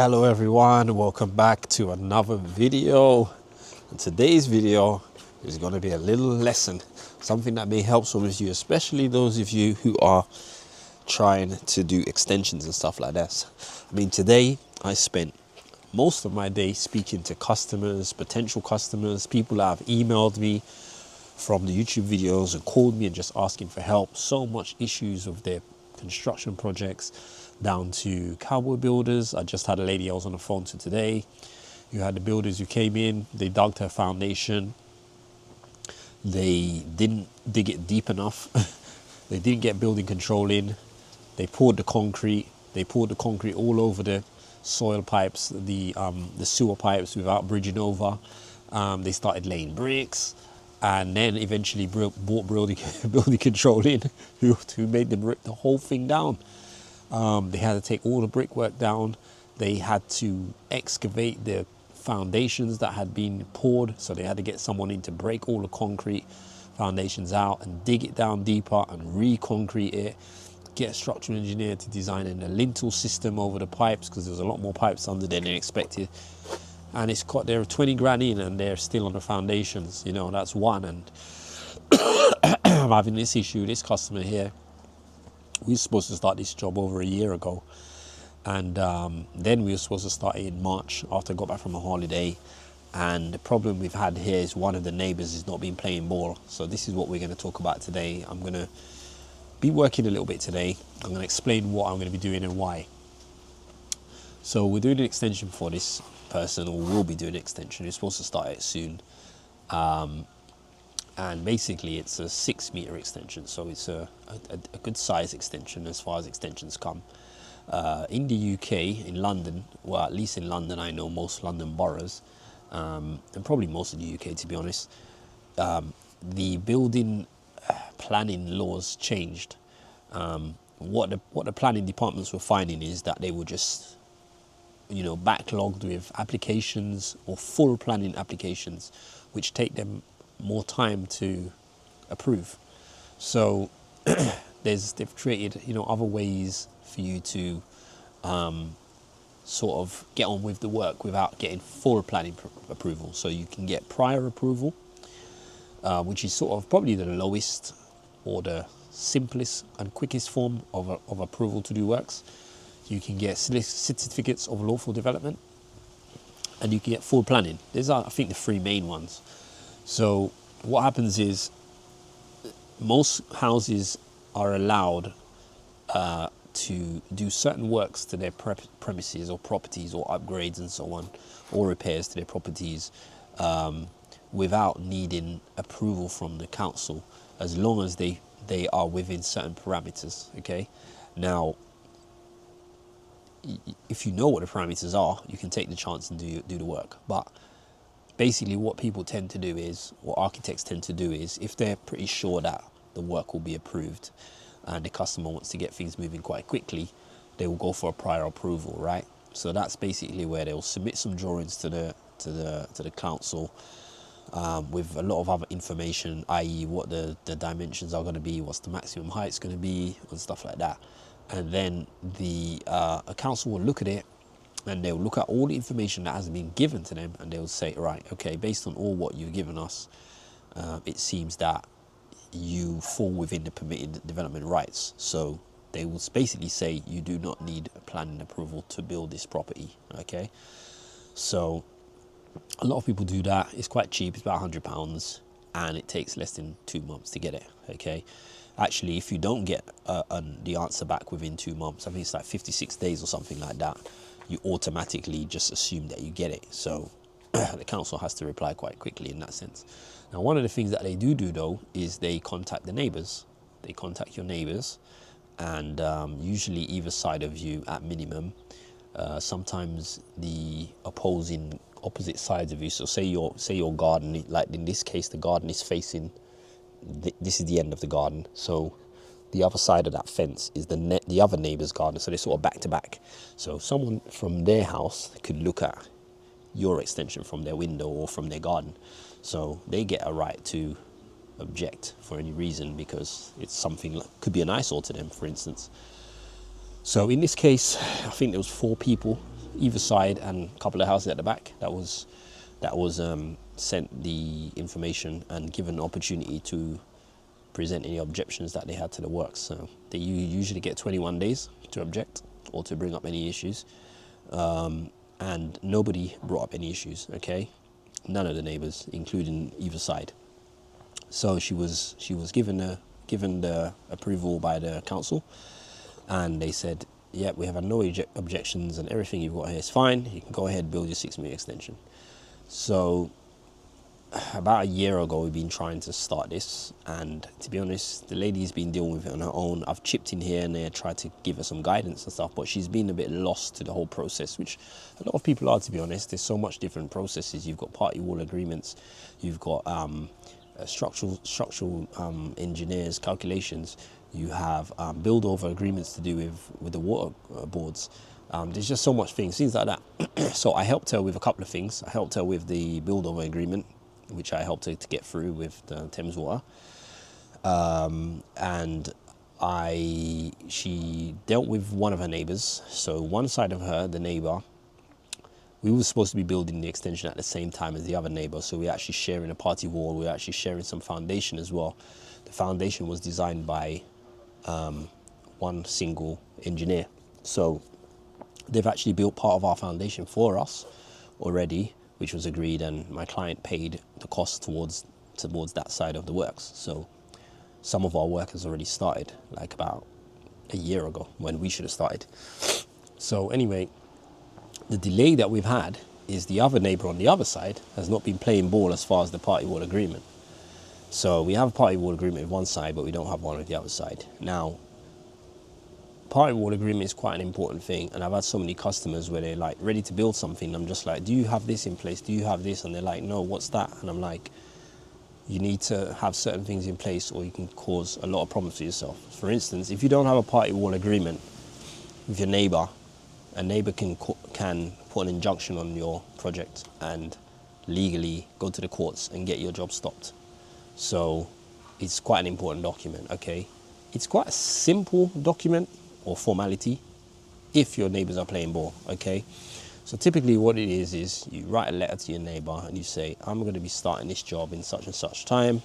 Hello everyone, welcome back to another video. And today's video is going to be a little lesson, something that may help some of you, especially those of you who are trying to do extensions and stuff like that. I mean, today I spent most of my day speaking to customers, potential customers, people that have emailed me from the YouTube videos and called me and just asking for help. So much issues with their construction projects, down to cowboy builders. I just had a lady I was on the phone to today. You had the builders who came in, they dug her foundation, they didn't dig it deep enough, they didn't get building control in, they poured the concrete all over the soil pipes, the sewer pipes without bridging over. They started laying bricks, and then eventually brought building control in, who made them rip the whole thing down. They had to take all the brickwork down. They had to excavate the foundations that had been poured, so they had to get someone in to break all the concrete foundations out and dig it down deeper and re-concrete it, get a structural engineer to design in a lintel system over the pipes, because there's a lot more pipes under there than expected. And it's got, they're 20 grand in and they're still on the foundations, you know, that's one. And I'm having this issue, this customer here, we were supposed to start this job over a year ago, and then we were supposed to start it in March after I got back from a holiday. And the problem we've had here is one of the neighbors has not been playing ball. So this is what we're going to talk about today. I'm going to be working a little bit today. I'm going to explain what I'm going to be doing and why. So we're doing an extension for this person, or we'll be doing an extension. We're supposed to start it soon. And basically it's a 6-meter extension, so it's a good size extension as far as extensions come. In the UK, in London, well, at least in London, I know most London boroughs, and probably most of the UK, to be honest, the building planning laws changed. What the planning departments were finding is that they were just, you know, backlogged with applications or full planning applications, which take them more time to approve. So they've created, you know, other ways for you to sort of get on with the work without getting full planning approval. So you can get prior approval, which is sort of probably the lowest or the simplest and quickest form of approval to do works. You can get certificates of lawful development, and you can get full planning. These are, I think, the three main ones. So what happens is most houses are allowed to do certain works to their premises or properties, or upgrades and so on, or repairs to their properties, without needing approval from the council, as long as they are within certain parameters. Okay, now if you know what the parameters are, you can take the chance and do the work. But basically what people tend to do is, what architects tend to do is, if they're pretty sure that the work will be approved and the customer wants to get things moving quite quickly, they will go for a prior approval, right? So that's basically where they'll submit some drawings to the council, with a lot of other information, i.e. what the dimensions are going to be, what's the maximum height's going to be, and stuff like that. And then the a council will look at it, and they'll look at all the information that has been given to them, and they'll say, right, okay, based on all what you've given us, it seems that you fall within the permitted development rights. So they will basically say you do not need a planning approval to build this property. Okay, so a lot of people do that. It's quite cheap, it's about £100, and it takes less than 2 months to get it. Okay, actually, if you don't get the answer back within 2 months, I think it's like 56 days or something like that, you automatically just assume that you get it. So the council has to reply quite quickly in that sense. Now, one of the things that they do though is they contact the neighbors. They contact your neighbors, and usually either side of you at minimum. Sometimes the opposite sides of you. So say your garden, like in this case, the garden is facing, this is the end of the garden. So the other side of that fence is the other neighbor's garden. So they're sort of back to back. So someone from their house could look at your extension from their window or from their garden. So they get a right to object for any reason, because it's something like, could be an eyesore to them, for instance. So in this case, I think there was 4 people either side and a couple of houses at the back that was sent the information and given an opportunity to present any objections that they had to the works. So they usually get 21 days to object or to bring up any issues, and nobody brought up any issues. Okay, none of the neighbors, including either side. So she was given the approval by the council, and they said, yeah, we have had no objections and everything you've got here is fine. You can go ahead and build your 6-metre extension. So about a year ago, we've been trying to start this, and to be honest, the lady's been dealing with it on her own. I've chipped in here and there, tried to give her some guidance and stuff, but she's been a bit lost to the whole process, which a lot of people are, to be honest. There's so much different processes. You've got party wall agreements, you've got structural engineers calculations, you have build over agreements to do with the water boards. There's just so much things like that. So I helped her with a couple of things. I helped her with the build over agreement, which I helped her to get through with the Thames Water, and she dealt with one of her neighbours. So one side of her, the neighbour, we were supposed to be building the extension at the same time as the other neighbour, so we're actually sharing a party wall, we're actually sharing some foundation as well. The foundation was designed by one single engineer, so they've actually built part of our foundation for us already, which was agreed, and my client paid the cost towards that side of the works. So some of our work has already started, like about a year ago, when we should have started. So anyway, the delay that we've had is the other neighbour on the other side has not been playing ball as far as the party wall agreement. So we have a party wall agreement with one side, but we don't have one with the other side. Now, party wall agreement is quite an important thing, and I've had so many customers where they're like ready to build something. I'm just like, do you have this in place? Do you have this? And they're like, no, what's that? And I'm like, you need to have certain things in place or you can cause a lot of problems for yourself. For instance, if you don't have a party wall agreement with your neighbour, a neighbour can put an injunction on your project and legally go to the courts and get your job stopped. So it's quite an important document, okay? It's quite a simple document or formality if your neighbours are playing ball, okay? So typically what it is you write a letter to your neighbour and you say, I'm going to be starting this job in such and such time,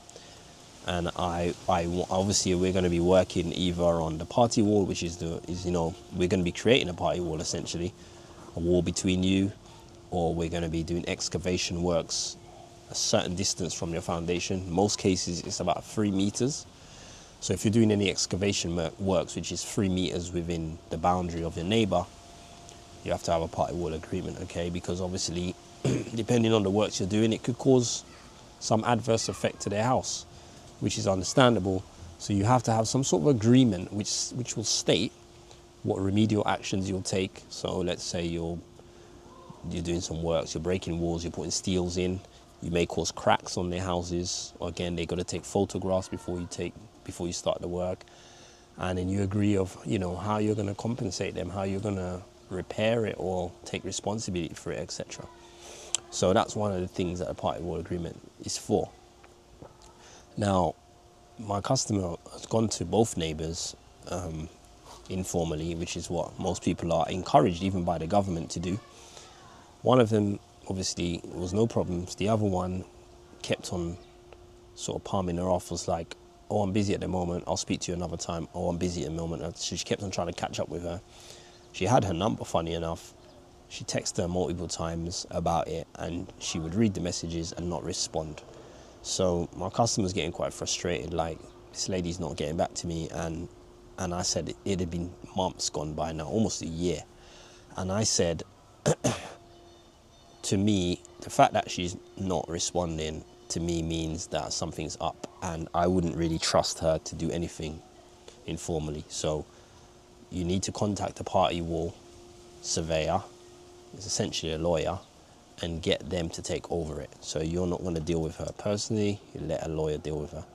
and I obviously we're going to be working either on the party wall, which is we're going to be creating a party wall, essentially a wall between you, or we're going to be doing excavation works a certain distance from your foundation. Most cases it's about 3 meters. So if you're doing any excavation works which is 3 meters within the boundary of your neighbour, you have to have a party wall agreement, okay? Because obviously, depending on the works you're doing, it could cause some adverse effect to their house, which is understandable. So you have to have some sort of agreement which will state what remedial actions you'll take. So let's say you're doing some works, you're breaking walls, you're putting steels in, you may cause cracks on their houses. Again, they got to take photographs before you start the work, and then you agree of how you're going to compensate them, how you're going to repair it or take responsibility for it, etc. So that's one of the things that a party wall agreement is for. Now, my customer has gone to both neighbours informally, which is what most people are encouraged even by the government to do. One of them obviously was no problems. The other one kept on sort of palming her off, was like, oh, I'm busy at the moment, I'll speak to you another time. Oh, I'm busy at the moment. So she kept on trying to catch up with her. She had her number, funny enough. She texted her multiple times about it, and she would read the messages and not respond. So my customer's getting quite frustrated, like, this lady's not getting back to me. And I said it had been months gone by now, almost a year. And I said, to me, the fact that she's not responding to me means that something's up, and I wouldn't really trust her to do anything informally. So you need to contact a party wall surveyor, it's essentially a lawyer, and get them to take over it. So you're not going to deal with her personally, you let a lawyer deal with her,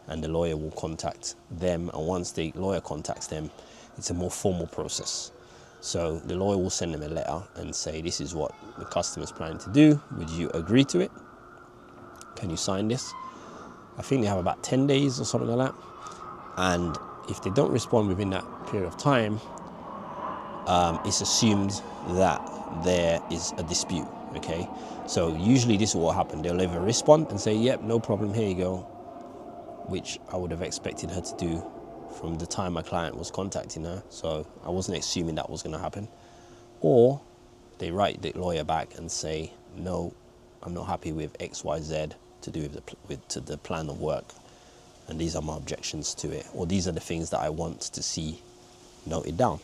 and the lawyer will contact them, and once the lawyer contacts them, it's a more formal process. So the lawyer will send them a letter and say, this is what the customer's planning to do, would you agree to it? Can you sign this? I think they have about 10 days or something like that, and if they don't respond within that period of time, it's assumed that there is a dispute, okay? So usually this will happen. They'll either respond and say, yep, no problem, here you go, which I would have expected her to do from the time my client was contacting her. So I wasn't assuming that was going to happen. Or they write the lawyer back and say, no, I'm not happy with X, Y, Z to do with the plan of work. And these are my objections to it. Or these are the things that I want to see noted down.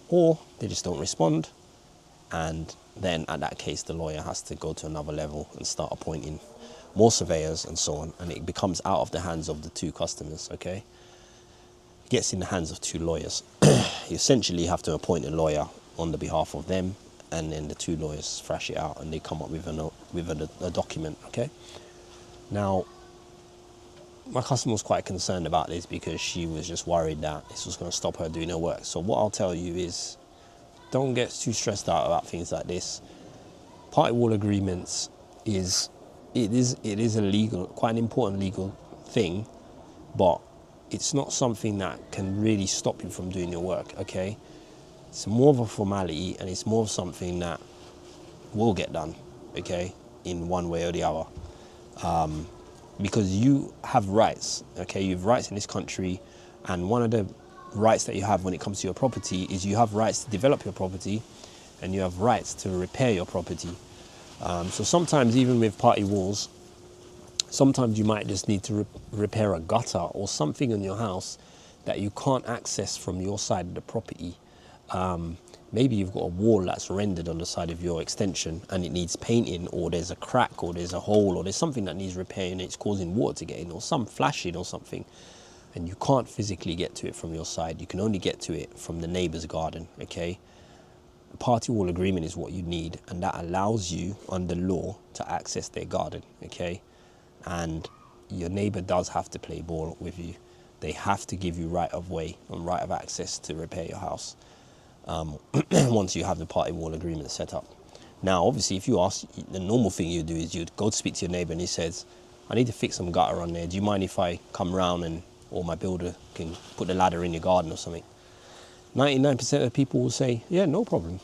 Or they just don't respond. And then at that case, the lawyer has to go to another level and start appointing more surveyors and so on. And it becomes out of the hands of the two customers, okay? It gets in the hands of two lawyers. You essentially have to appoint a lawyer on the behalf of them, and then the two lawyers thrash it out and they come up with a document, okay? Now, my customer was quite concerned about this because she was just worried that this was going to stop her doing her work. So what I'll tell you is, don't get too stressed out about things like this. Party wall agreements is a legal, quite an important legal thing, but it's not something that can really stop you from doing your work, okay? It's more of a formality, and it's more of something that will get done, okay, in one way or the other. Because you have rights, okay? You have rights in this country, and one of the rights that you have when it comes to your property is you have rights to develop your property, and you have rights to repair your property. So sometimes, even with party walls, sometimes you might just need to repair a gutter or something in your house that you can't access from your side of the property. Maybe you've got a wall that's rendered on the side of your extension and it needs painting, or there's a crack, or there's a hole, or there's something that needs repairing, it's causing water to get in, or some flashing or something, and you can't physically get to it from your side. You can only get to it from the neighbour's garden, okay? A party wall agreement is what you need, and that allows you, under law, to access their garden, okay? And your neighbour does have to play ball with you. They have to give you right of way and right of access to repair your house. Once you have the party wall agreement set up. Now, obviously, if you ask, the normal thing you do is you'd go to speak to your neighbour and he says, I need to fix some gutter on there. Do you mind if I come round or my builder can put the ladder in your garden or something? 99% of people will say, yeah, no problem.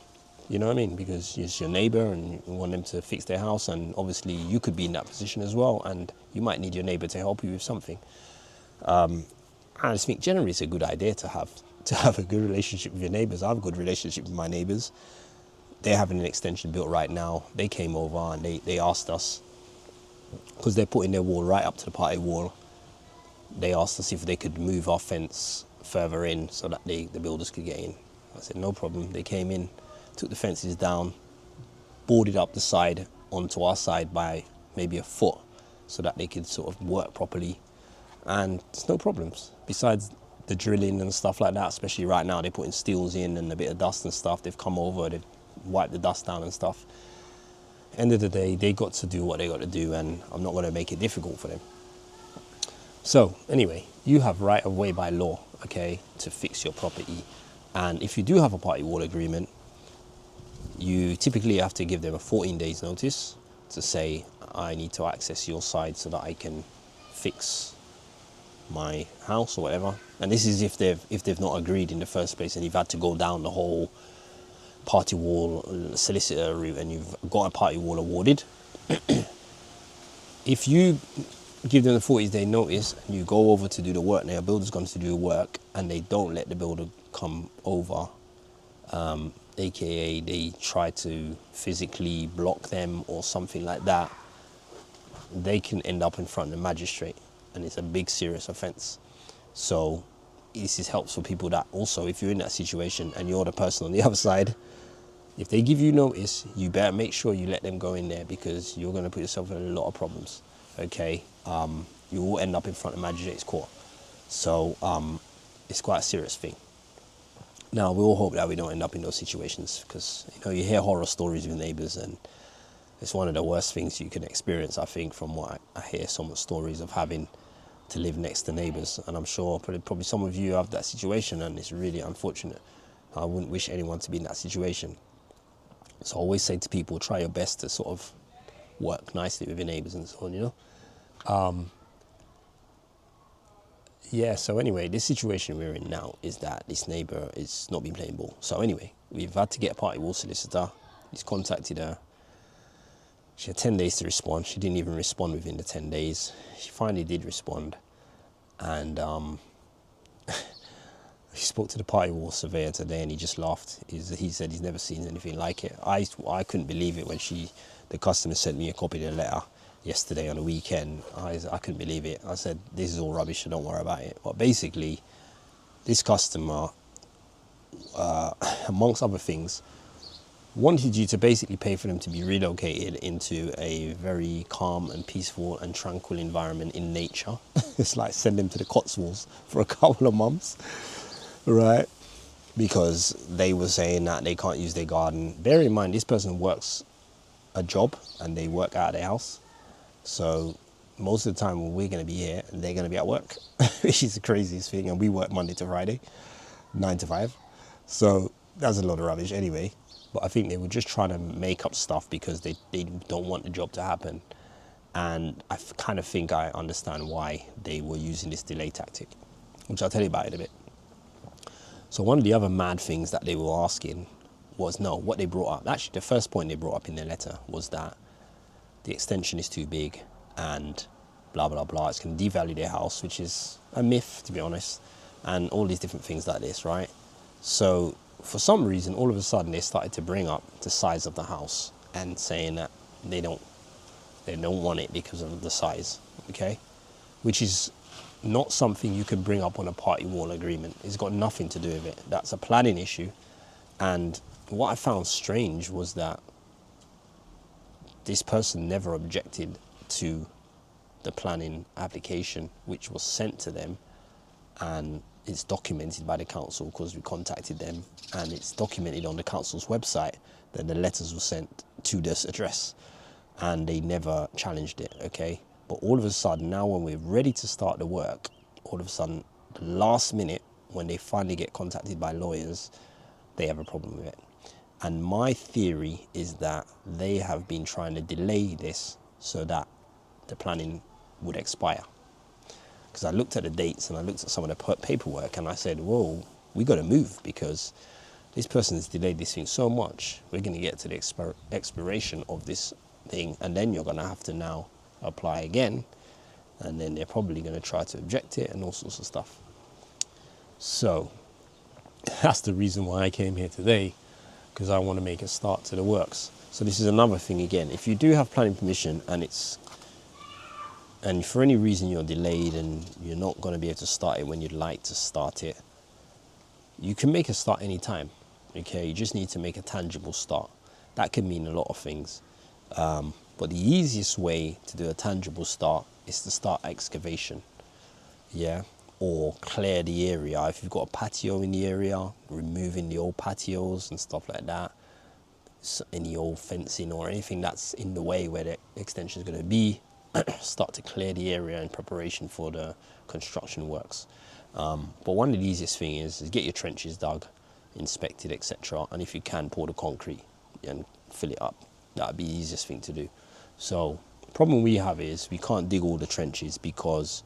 You know what I mean? Because it's your neighbour and you want them to fix their house, and obviously you could be in that position as well, and you might need your neighbour to help you with something. I just think generally it's a good idea to have a good relationship with your neighbours. I have a good relationship with my neighbours. They're having an extension built right now. They came over and they asked us, because they're putting their wall right up to the party wall, they asked us if they could move our fence further in so that the builders could get in. I said, no problem. They came in, took the fences down, boarded up the side onto our side by maybe a foot so that they could sort of work properly. And there's no problems. Besides the drilling and stuff like that, especially right now, they're putting steels in and a bit of dust and stuff. They've come over, they've wiped the dust down and stuff. End of the day, they got to do what they got to do, and I'm not going to make it difficult for them. So anyway, you have right of way by law, okay, to fix your property. And if you do have a party wall agreement, you typically have to give them a 14 days notice to say, I need to access your side so that I can fix my house or whatever. And this is if they've not agreed in the first place, and you've had to go down the whole party wall solicitor route and you've got a party wall awarded. If you give them the 40-day notice and you go over to do the work, now your builder's gone to do the work and they don't let the builder come over, aka they try to physically block them or something like that, they can end up in front of the magistrate, and it's a big serious offence. So this is helps for people that also, if you're in that situation and you're the person on the other side, if they give you notice, you better make sure you let them go in there, because you're going to put yourself in a lot of problems, okay? You will end up in front of magistrate's court. So it's quite a serious thing. Now, we all hope that we don't end up in those situations, because you hear horror stories with neighbours, and it's one of the worst things you can experience, I think, from what I hear, so much stories of having to live next to neighbours. And I'm sure probably some of you have that situation, and it's really unfortunate. I wouldn't wish anyone to be in that situation. So I always say to people, try your best to sort of work nicely with your neighbours and so on, Yeah, so anyway, this situation we're in now is that this neighbour is not been playing ball. So anyway, we've had to get a party wall solicitor. He's contacted her. She had 10 days to respond. She didn't even respond within the 10 days. She finally did respond. And he spoke to the party wall surveyor today, and he just laughed. He said he's never seen anything like it. I couldn't believe it when the customer sent me a copy of the letter yesterday on the weekend. I couldn't believe it. I said, this is all rubbish, so don't worry about it. But basically, this customer, amongst other things, wanted you to basically pay for them to be relocated into a very calm and peaceful and tranquil environment in nature. It's like send them to the Cotswolds for a couple of months, right? Because they were saying that they can't use their garden. Bear in mind, this person works a job and they work out of their house. So most of the time when we're going to be here, they're going to be at work, which is the craziest thing. And we work Monday to Friday, 9 to 5. So that's a lot of rubbish anyway. But I think they were just trying to make up stuff because they don't want the job to happen. And I kind of think I understand why they were using this delay tactic, which I'll tell you about in a bit. So one of the other mad things that they were asking was, what they brought up. Actually, the first point they brought up in their letter was that the extension is too big and blah, blah, blah. It's going to devalue their house, which is a myth, to be honest. And all these different things like this, right? So for some reason, all of a sudden, they started to bring up the size of the house and saying that they don't want it because of the size, okay? Which is not something you can bring up on a party wall agreement. It's got nothing to do with it. That's a planning issue. And what I found strange was that this person never objected to the planning application, which was sent to them, and it's documented by the council because we contacted them, and it's documented on the council's website that the letters were sent to this address, and they never challenged it, okay? But all of a sudden, now when we're ready to start the work, all of a sudden, the last minute, when they finally get contacted by lawyers, they have a problem with it. And my theory is that they have been trying to delay this so that the planning would expire. Because I looked at the dates and I looked at some of the paperwork and I said, whoa, we got to move because this person has delayed this thing so much. We're going to get to the expiration of this thing, and then you're going to have to now apply again, and then they're probably going to try to object it and all sorts of stuff. So that's the reason why I came here today, because I want to make a start to the works. So this is another thing again. If you do have planning permission and for any reason you're delayed and you're not going to be able to start it when you'd like to start it, you can make a start anytime, okay? You just need to make a tangible start. That can mean a lot of things. But the easiest way to do a tangible start is to start excavation, yeah? Or clear the area. If you've got a patio in the area, removing the old patios and stuff like that, any old fencing or anything that's in the way where the extension is going to be, start to clear the area in preparation for the construction works. But one of the easiest things is get your trenches dug, inspected, etc. And if you can, pour the concrete and fill it up. That'd be the easiest thing to do. So the problem we have is we can't dig all the trenches because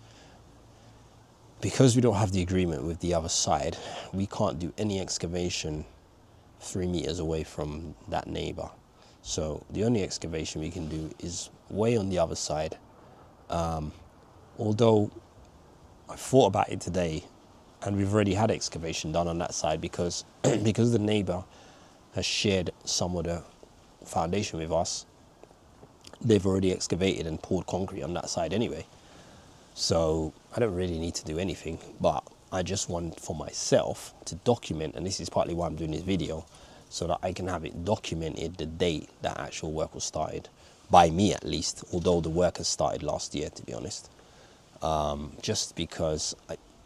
we don't have the agreement with the other side. We can't do any excavation 3 meters away from that neighbor. So the only excavation we can do is way on the other side. Although I thought about it today, and we've already had excavation done on that side because the neighbor has shared some of the foundation with us. They've already excavated and poured concrete on that side anyway. So I don't really need to do anything, but I just want for myself to document, and this is partly why I'm doing this video, so that I can have it documented the date that actual work was started, by me at least, although the work has started last year, to be honest.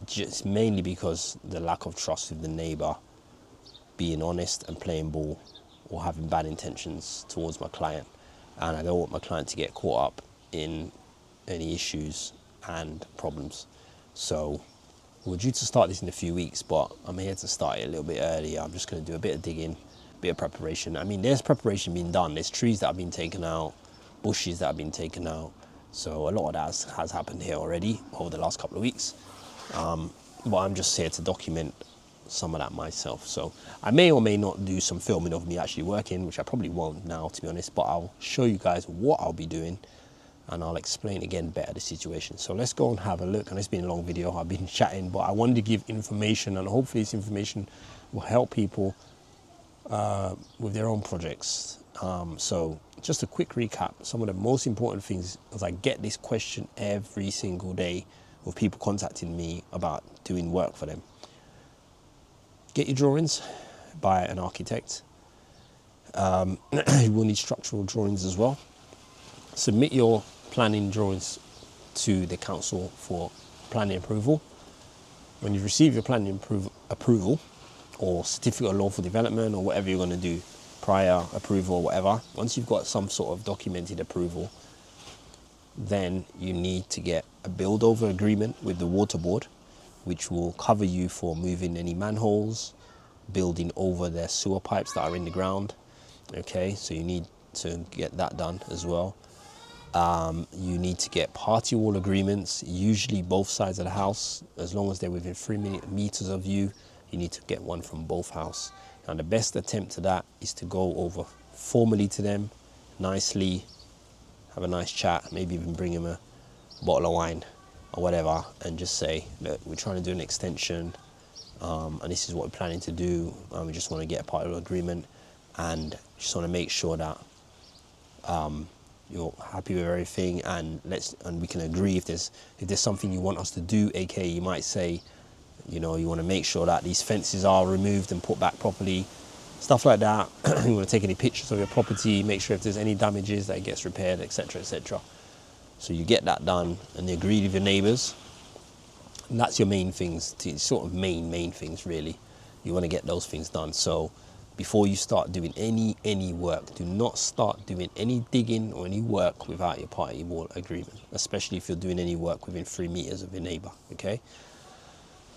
Just mainly because the lack of trust with the neighbor being honest and playing ball or having bad intentions towards my client. And I don't want my client to get caught up in any issues and problems. So we're due to start this in a few weeks, but I'm here to start it a little bit earlier. I'm just going to do a bit of digging, a bit of preparation. I mean, there's preparation being done. There's trees that have been taken out, bushes that have been taken out. So a lot of that has happened here already over the last couple of weeks. But I'm just here to document some of that myself. So I may or may not do some filming of me actually working, which I probably won't now, to be honest, but I'll show you guys what I'll be doing, and I'll explain again better the situation. So let's go and have a look. And it's been a long video, I've been chatting, but I wanted to give information, and hopefully this information will help people with their own projects. So just a quick recap, some of the most important things, as I get this question every single day with people contacting me about doing work for them. Get your drawings by an architect. You will need structural drawings as well. Submit your planning drawings to the council for planning approval. When you receive your planning approval or certificate of lawful development or whatever you're going to do, prior approval or whatever, once you've got some sort of documented approval, then you need to get a build over agreement with the water board, which will cover you for moving any manholes, building over their sewer pipes that are in the ground. Okay, so you need to get that done as well. You need to get party wall agreements, usually both sides of the house, as long as they're within 3 meters of you. You need to get one from both houses. And the best attempt to that is to go over formally to them, nicely, have a nice chat, maybe even bring them a bottle of wine or whatever, and just say, look, we're trying to do an extension, and this is what we're planning to do. We just want to get a part of the agreement, and just want to make sure that you're happy with everything, and we can agree if there's something you want us to do. AKA, you might say, you know, you want to make sure that these fences are removed and put back properly, stuff like that. You want to take any pictures of your property, make sure if there's any damages that it gets repaired, etc., etc. So you get that done, and you agree with your neighbours, and that's your main things, sort of main things really. You want to get those things done. So before you start doing any work, do not start doing any digging or any work without your party wall agreement, especially if you're doing any work within 3 meters of your neighbour. Okay,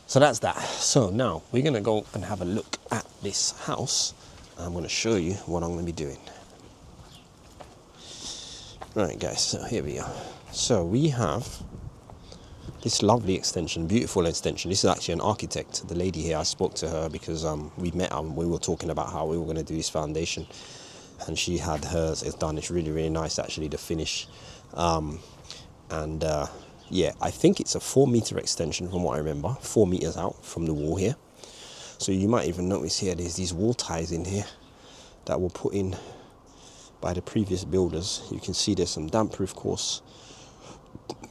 so that's that. So now we're going to go and have a look at this house. I'm going to show you what I'm going to be doing. Right guys, so here we are. So we have this lovely extension, beautiful extension. This is actually an architect. The lady here, I spoke to her because we met and we were talking about how we were going to do this foundation, and she had hers. It's done. It's really, really nice actually, the finish. Yeah, I think it's a 4 meter extension from what I remember, 4 meters out from the wall here. So you might even notice here, there's these wall ties in here that were put in by the previous builders. You can see there's some damp proof course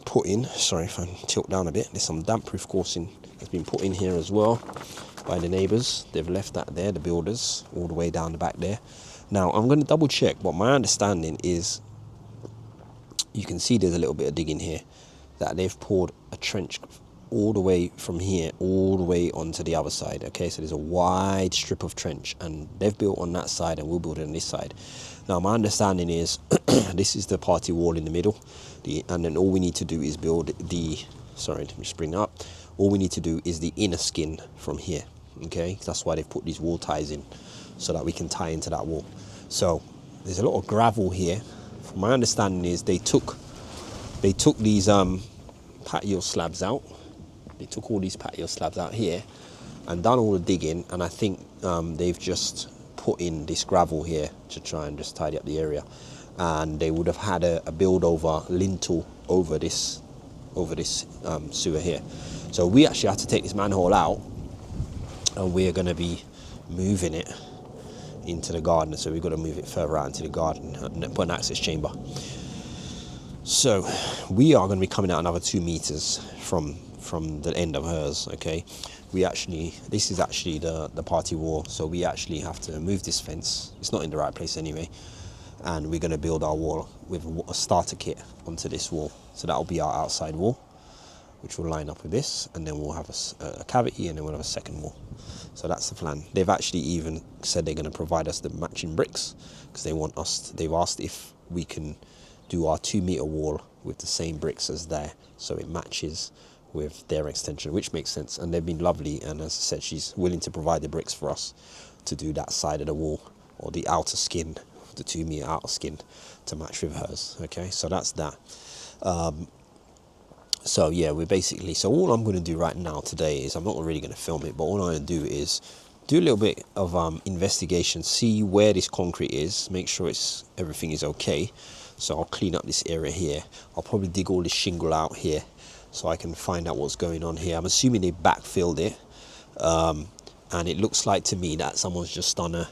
put in. Sorry if I tilt down a bit. There's some damp proof coursing that's been put in here as well by the neighbours. They've left that there, the builders, all the way down the back there. Now I'm going to double check, but my understanding is, you can see there's a little bit of digging here, that they've poured a trench all the way from here all the way onto the other side. Okay, so there's a wide strip of trench, and they've built on that side and we'll build it on this side. Now my understanding is this is the party wall in the middle, and then all we need to do is build the, sorry, let me just bring that up. All we need to do is the inner skin from here. Okay, that's why they've put these wall ties in, so that we can tie into that wall. So there's a lot of gravel here. From my understanding is they took these patio slabs out. They took all these patio slabs out here and done all the digging, and I think they've just put in this gravel here to try and just tidy up the area. And they would have had a build over lintel over this sewer here. So we actually had to take this manhole out, and we're going to be moving it into the garden. So we've got to move it further out into the garden and put an access chamber. So we are going to be coming out another 2 meters from the end of hers. Okay, this is actually the party wall, so we actually have to move this fence. It's not in the right place anyway, and we're going to build our wall with a starter kit onto this wall. So that'll be our outside wall, which will line up with this, and then we'll have a cavity, and then we'll have a second wall. So that's the plan. They've actually even said they're going to provide us the matching bricks, because they've asked if we can do our 2 meter wall with the same bricks as there, so it matches with their extension, which makes sense. And they've been lovely, and as I said, she's willing to provide the bricks for us to do that side of the wall, or the outer skin, the 2 meter outer skin, to match with hers. Okay, so that's that. So yeah, we're basically, so all I'm going to do right now today is, I'm not really going to film it, but all I'm going to do is do a little bit of investigation, see where this concrete is, make sure everything is okay. So I'll clean up this area here. I'll probably dig all this shingle out here so I can find out what's going on here. I'm assuming they backfilled it, and it looks like to me that someone's just done a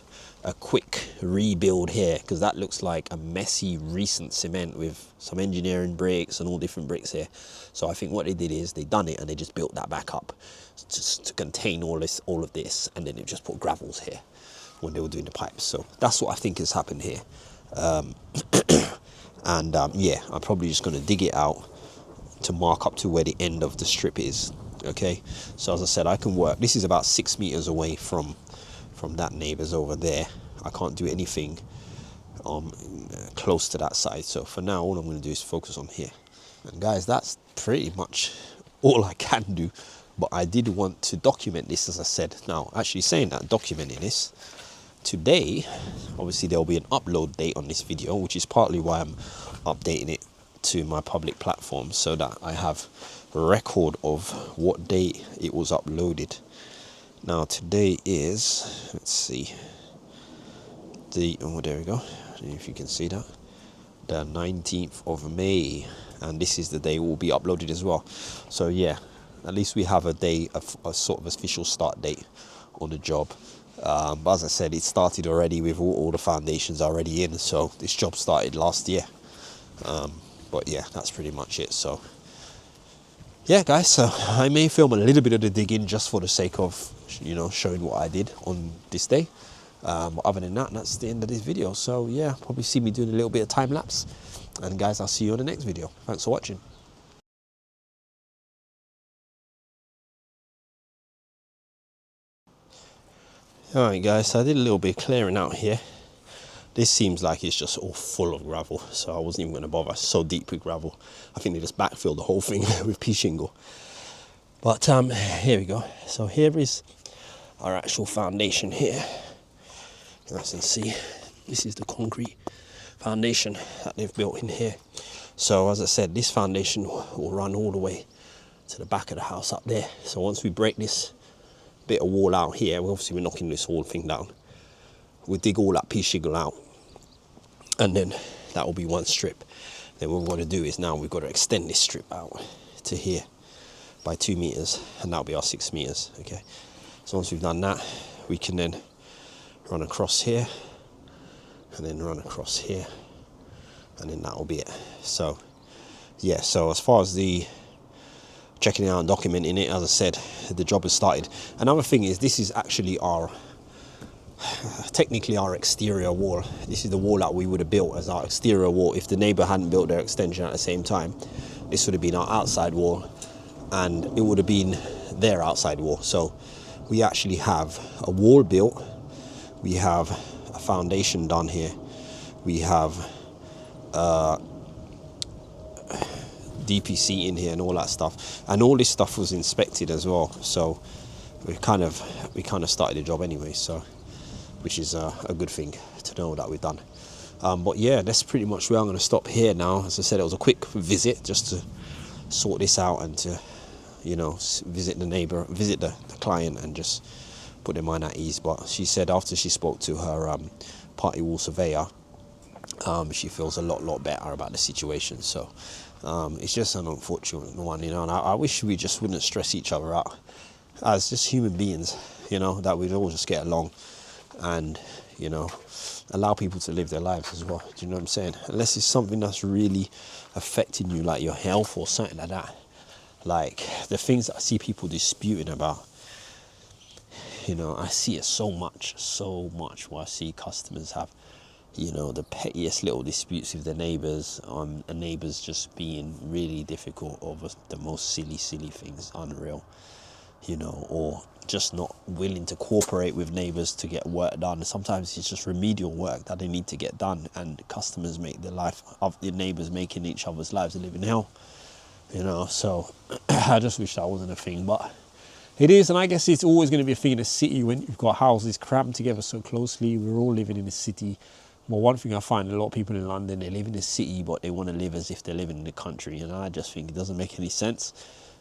quick rebuild here, because that looks like a messy recent cement with some engineering bricks and all different bricks here. So I think what they did is they done it and they just built that back up just to contain all of this, and then they just put gravels here when they were doing the pipes. So that's what I think has happened here. Yeah, I'm probably just going to dig it out to mark up to where the end of the strip is. Okay, so as I said, I can work. This is about 6 meters away from that neighbor's over there. I can't do anything close to that side. So for now, all I'm going to do is focus on here. And guys, that's pretty much all I can do. But I did want to document this, as I said. Now, actually saying that, documenting this, today, obviously there'll be an upload date on this video, which is partly why I'm updating it to my public platform, so that I have a record of what day it was uploaded. Now today is, let's see, oh, there we go. I don't know if you can see that, the 19th of May, and this is the day it will be uploaded as well. So yeah, at least we have a day, a sort of official start date on the job. But as I said, it started already with all the foundations already in, so this job started last year. But yeah, that's pretty much it. So yeah, guys, so I may film a little bit of the digging just for the sake of, you know, showing what I did on this day. But other than that, that's the end of this video. So yeah, probably see me doing a little bit of time lapse. And guys, I'll see you on the next video. Thanks for watching. Alright guys, so I did a little bit of clearing out here. This seems like it's just all full of gravel, so I wasn't even going to bother. So deep with gravel. I think they just backfilled the whole thing with pea shingle. But here we go. So here is our actual foundation here. As you can see, this is the concrete foundation that they've built in here. So as I said, this foundation will run all the way to the back of the house up there. So once we break this bit of wall out here, obviously we're knocking this whole thing down. We'll dig all that pea shingle out, and then that will be one strip. Then what we're going to do is now we've got to extend this strip out to here by 2 meters, and that'll be our 6 meters. Okay, so once we've done that, we can then run across here, and then run across here, and then that will be it. So yeah, so as far as the checking it out and documenting it, as I said, the job has started. Another thing is, this is actually technically our exterior wall. This is the wall that we would have built as our exterior wall. If the neighbor hadn't built their extension at the same time, this would have been our outside wall, and it would have been their outside wall. So we actually have a wall built, we have a foundation done here, we have DPC in here and all that stuff, and all this stuff was inspected as well. So we kind of started the job anyway, so which is a good thing to know that we've done. But yeah, that's pretty much where I'm going to stop here now. As I said, it was a quick visit just to sort this out and to, you know, visit the neighbor, visit the client, and just put their mind at ease. But she said after she spoke to her party wall surveyor, she feels a lot better about the situation. So it's just an unfortunate one, you know, and I wish we just wouldn't stress each other out as just human beings, you know, that we'd all just get along and, you know, allow people to live their lives as well. Do you know what I'm saying? Unless it's something that's really affecting you, like your health or something like that. Like the things that I see people disputing about, you know, I see it so much where I see customers have, you know, the pettiest little disputes with their neighbours, and neighbours just being really difficult over the most silly things, unreal, you know, or just not willing to cooperate with neighbours to get work done. Sometimes it's just remedial work that they need to get done, and customers make the life of the neighbours making each other's lives a living hell, you know. So I just wish that wasn't a thing, but it is. And I guess it's always going to be a thing in a city when you've got houses crammed together so closely. We're all living in a city Well, one thing I find, a lot of people in London, they live in the city, but they want to live as if they're living in the country, and I just think it doesn't make any sense.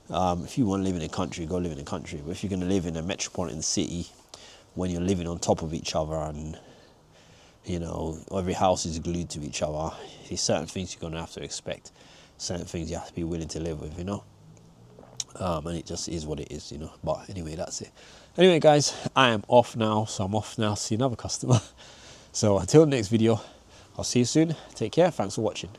If you want to live in the country, go live in the country. But if you're going to live in a metropolitan city, when you're living on top of each other and, you know, every house is glued to each other, there's certain things you're going to have to expect, certain things you have to be willing to live with, you know. And it just is what it is, you know. But anyway, that's it. Anyway, guys, I am off now, so I'm off now to see another customer. So until the next video, I'll see you soon. Take care. Thanks for watching.